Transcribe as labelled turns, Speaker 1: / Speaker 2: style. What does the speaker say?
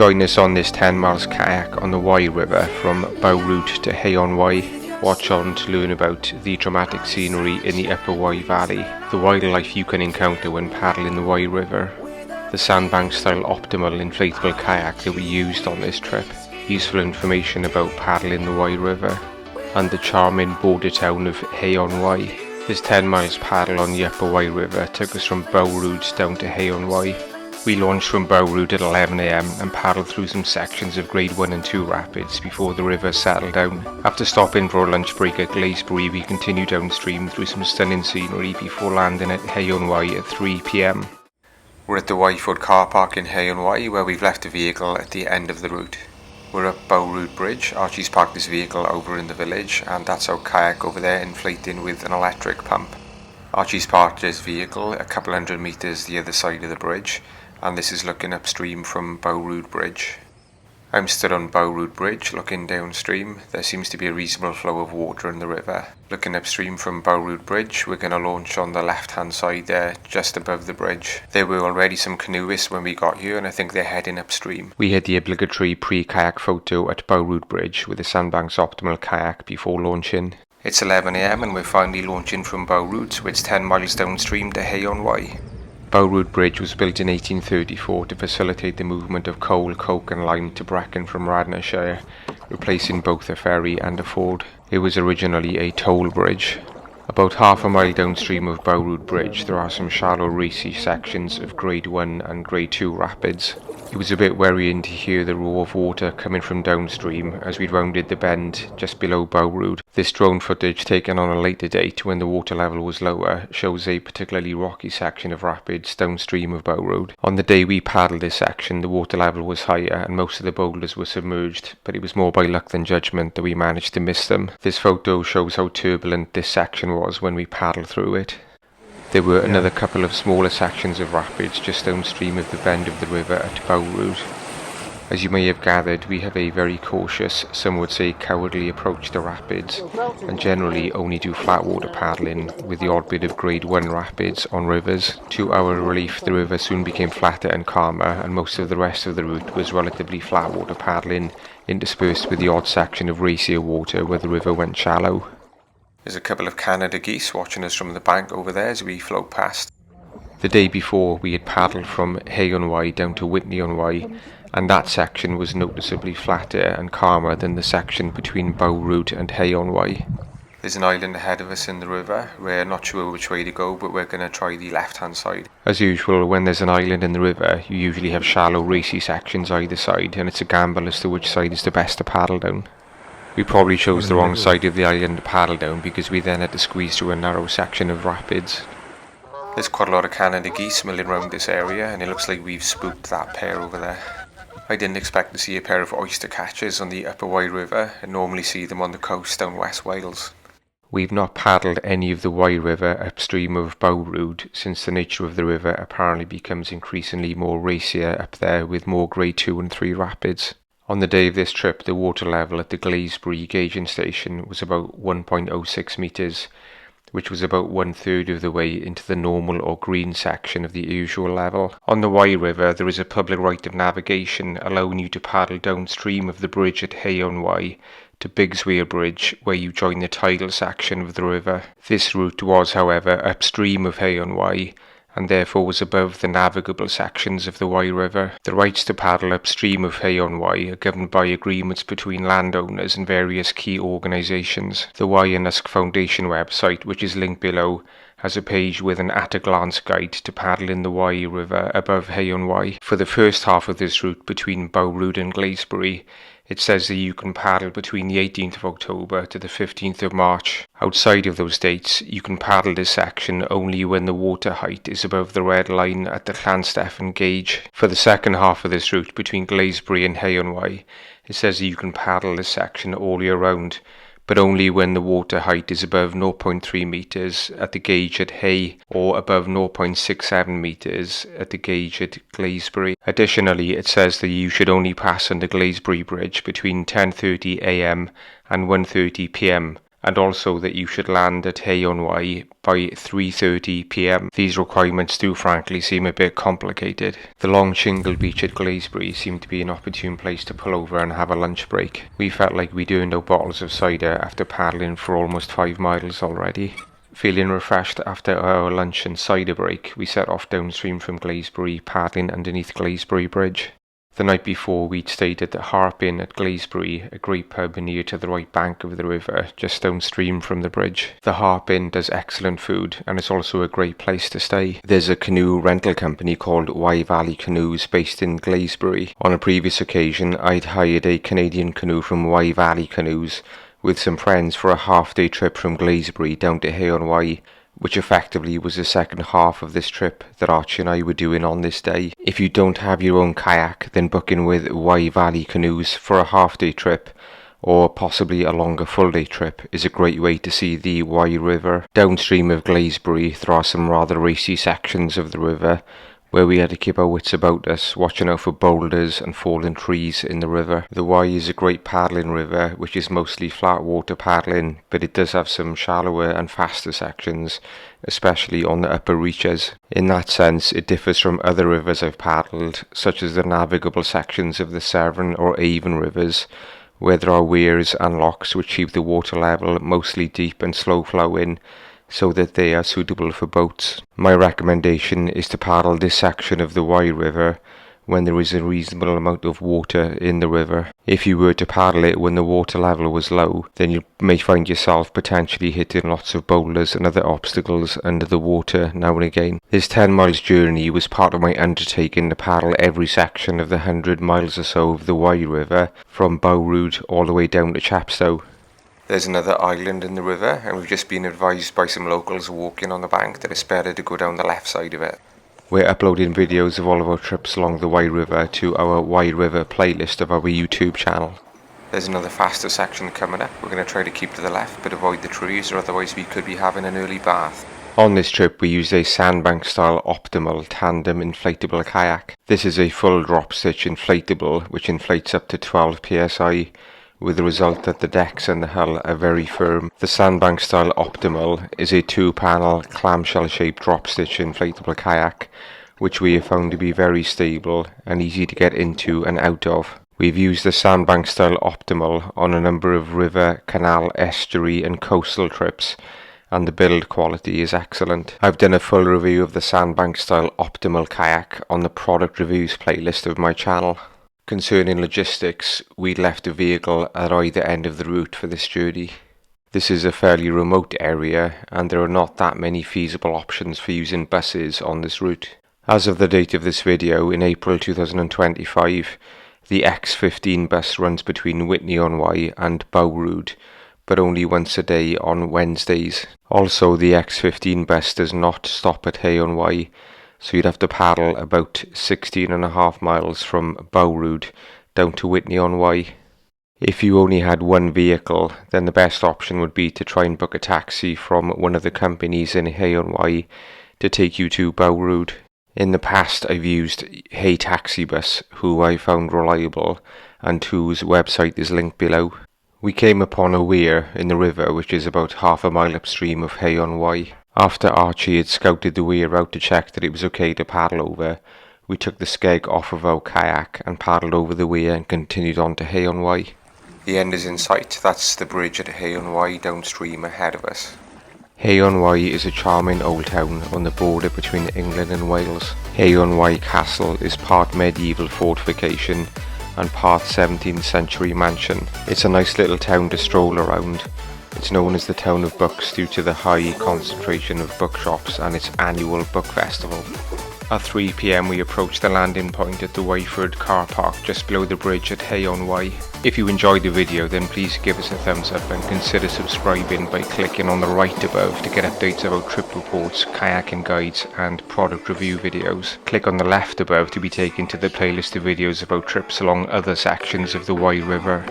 Speaker 1: Join us on this 10 miles kayak on the Wye River from Boughrood to Hay-On-Wye. Watch on to learn about the dramatic scenery in the Upper Wye Valley, the wildlife you can encounter when paddling the Wye River, the Sandbanks Style Optimal inflatable kayak that we used on this trip, useful information about paddling the Wye River, and the charming border town of Hay-On-Wye. This 10 miles paddle on the Upper Wye River took us from Boughrood down to Hay-On-Wye. We launched from Boughrood at 11 AM and paddled through some sections of grade 1 and 2 rapids before the river settled down. After stopping for a lunch break at Glasbury, we continued downstream through some stunning scenery before landing at Hay-On-Wye at 3 PM. We're at the Boughrood car park in Hay-On-Wye where we've left the vehicle at the end of the route. We're up Boughrood Bridge. Archie's parked his vehicle over in the village, and that's our kayak over there inflating with an electric pump. Archie's parked his vehicle a couple hundred metres the other side of the bridge, and this is looking upstream from Boughrood Bridge. I'm stood on Boughrood Bridge looking downstream. There seems to be a reasonable flow of water in the river. Looking upstream from Boughrood Bridge, we're going to launch on the left hand side there, just above the bridge. There were already some canoeists when we got here, and I think they're heading upstream. We had the obligatory pre-kayak photo at Boughrood Bridge with the Sandbanks Optimal kayak before launching. It's 11 AM and we're finally launching from Boughrood, so it's 10 miles downstream to Hay-On-Wye. Boughrood Bridge was built in 1834 to facilitate the movement of coal, coke and lime to Brecon from Radnorshire, replacing both a ferry and a ford. It was originally a toll bridge. About half a mile downstream of Boughrood Bridge there are some shallow racy sections of grade 1 and grade 2 rapids. It was a bit worrying to hear the roar of water coming from downstream as we rounded the bend just below Boughrood. This drone footage taken on a later date when the water level was lower shows a particularly rocky section of rapids downstream of Boughrood. On the day we paddled this section the water level was higher and most of the boulders were submerged, but it was more by luck than judgment that we managed to miss them. This photo shows how turbulent this section was when we paddled through it. There were another couple of smaller sections of rapids just downstream of the bend of the river at Boughrood. As you may have gathered, we have a very cautious, some would say cowardly approach to rapids, and generally only do flat water paddling with the odd bit of grade 1 rapids on rivers. To our relief, the river soon became flatter and calmer, and most of the rest of the route was relatively flat water paddling, interspersed with the odd section of racier water where the river went shallow. There's a couple of Canada geese watching us from the bank over there as we float past. The day before we had paddled from Hay-On-Wye down to Whitney-on-Wye, and that section was noticeably flatter and calmer than the section between Boughrood and Hay-On-Wye. There's an island ahead of us in the river. We're not sure which way to go, but we're going to try the left hand side. As usual, when there's an island in the river, you usually have shallow racy sections either side, and it's a gamble as to which side is the best to paddle down. We probably chose the wrong side of the island to paddle down because we then had to squeeze through a narrow section of rapids. There's quite a lot of Canada geese milling around this area, and it looks like we've spooked that pair over there. I didn't expect to see a pair of oyster catchers on the Upper Wye River. I normally see them on the coast down West Wales. We've not paddled any of the Wye River upstream of Boughrood since the nature of the river apparently becomes increasingly more racier up there with more grade 2 and 3 rapids. On the day of this trip, the water level at the Glasbury gauging station was about 1.06 metres, which was about 1/3 of the way into the normal or green section of the usual level. On the Wye River, there is a public right of navigation allowing you to paddle downstream of the bridge at Hay-On-Wye to Bigswear Bridge, where you join the tidal section of the river. This route was, however, upstream of Hay-On-Wye, and therefore was above the navigable sections of the Wye River. The rights to paddle upstream of Hay-On-Wye are governed by agreements between landowners and various key organisations. The Wye and Usk Foundation website, which is linked below, has a page with an at-a-glance guide to paddle in the Wye River above Hay-On-Wye. For the first half of this route between Boughrood and Glasbury, it says that you can paddle between the 18th of October to the 15th of March. Outside of those dates, you can paddle this section only when the water height is above the red line at the Llanstefan gauge. For the second half of this route between Glasbury and Hay-On-Wye, it says that you can paddle this section all year round, but only when the water height is above 0.3 metres at the gauge at Hay or above 0.67 metres at the gauge at Glasbury. Additionally, it says that you should only pass under Glasbury Bridge between 10:30 AM and 1:30 PM, and also that you should land at Hay-On-Wye by 3:30 p.m. These requirements do frankly seem a bit complicated. The long shingle beach at Glasbury seemed to be an opportune place to pull over and have a lunch break. We felt like we'd earned our bottles of cider after paddling for almost 5 miles already. Feeling refreshed after our lunch and cider break, we set off downstream from Glasbury, paddling underneath Glasbury Bridge. The night before, we'd stayed at the Harp Inn at Glasbury, a great pub near to the right bank of the river, just downstream from the bridge. The Harp Inn does excellent food, and it's also a great place to stay. There's a canoe rental company called Wye Valley Canoes based in Glasbury. On a previous occasion, I'd hired a Canadian canoe from Wye Valley Canoes with some friends for a half-day trip from Glasbury down to Hay-On-Wye, which effectively was the second half of this trip that Archie and I were doing on this day. If you don't have your own kayak, then book in with Wye Valley Canoes for a half-day trip, or possibly a longer full-day trip, is a great way to see the Wye River. Downstream of Glasbury, there are some rather racy sections of the river, where we had to keep our wits about us, watching out for boulders and fallen trees in the river. The Wye is a great paddling river, which is mostly flat water paddling, but it does have some shallower and faster sections, especially on the upper reaches. In that sense, it differs from other rivers I've paddled, such as the navigable sections of the Severn or Avon rivers, where there are weirs and locks which keep the water level mostly deep and slow flowing, so that they are suitable for boats. My recommendation is to paddle this section of the Wye River when there is a reasonable amount of water in the river. If you were to paddle it when the water level was low, then you may find yourself potentially hitting lots of boulders and other obstacles under the water now and again. This 10 miles journey was part of my undertaking to paddle every section of the 100 miles or so of the Wye River, from Boughrood all the way down to Chepstow. There's another island in the river, and we've just been advised by some locals walking on the bank that it's better to go down the left side of it. We're uploading videos of all of our trips along the Wye River to our Wye River playlist of our YouTube channel. There's another faster section coming up. We're going to try to keep to the left but avoid the trees, or otherwise we could be having an early bath. On this trip we used a Sandbanks Style Optimal tandem inflatable kayak. This is a full drop stitch inflatable which inflates up to 12 psi, with the result that the decks and the hull are very firm. The Sandbanks Style Optimal is a 2-panel clamshell-shaped drop-stitch inflatable kayak, which we have found to be very stable and easy to get into and out of. We've used the Sandbanks Style Optimal on a number of river, canal, estuary and coastal trips, and the build quality is excellent. I've done a full review of the Sandbanks Style Optimal kayak on the product reviews playlist of my channel. Concerning logistics, we'd left a vehicle at either end of the route for this journey. This is a fairly remote area, and there are not that many feasible options for using buses on this route. As of the date of this video, in April 2025, the X15 bus runs between Whitney-on-Wye and Boughrood, but only once a day on Wednesdays. Also, the X15 bus does not stop at Hay-On-Wye, so you'd have to paddle about 16.5 miles from Boughrood down to Whitney-on-Wye. If you only had one vehicle, then the best option would be to try and book a taxi from one of the companies in Hay-On-Wye to take you to Boughrood. In the past I've used Hay Taxi Bus, who I found reliable and whose website is linked below. We came upon a weir in the river which is about half a mile upstream of Hay-On-Wye. After Archie had scouted the weir out to check that it was okay to paddle over, we took the skeg off of our kayak and paddled over the weir and continued on to Hay-On-Wye. The end is in sight. That's the bridge at Hay-On-Wye downstream ahead of us. Hay-On-Wye is a charming old town on the border between England and Wales. Hay-On-Wye Castle is part medieval fortification and part 17th century mansion. It's a nice little town to stroll around. It's known as the town of books due to the high concentration of bookshops and its annual book festival. At 3 p.m. we approached the landing point at the Wayford car park just below the bridge at Hay-On-Wye. If you enjoyed the video, then please give us a thumbs up and consider subscribing by clicking on the right above to get updates about trip reports, kayaking guides and product review videos. Click on the left above to be taken to the playlist of videos about trips along other sections of the Wye River.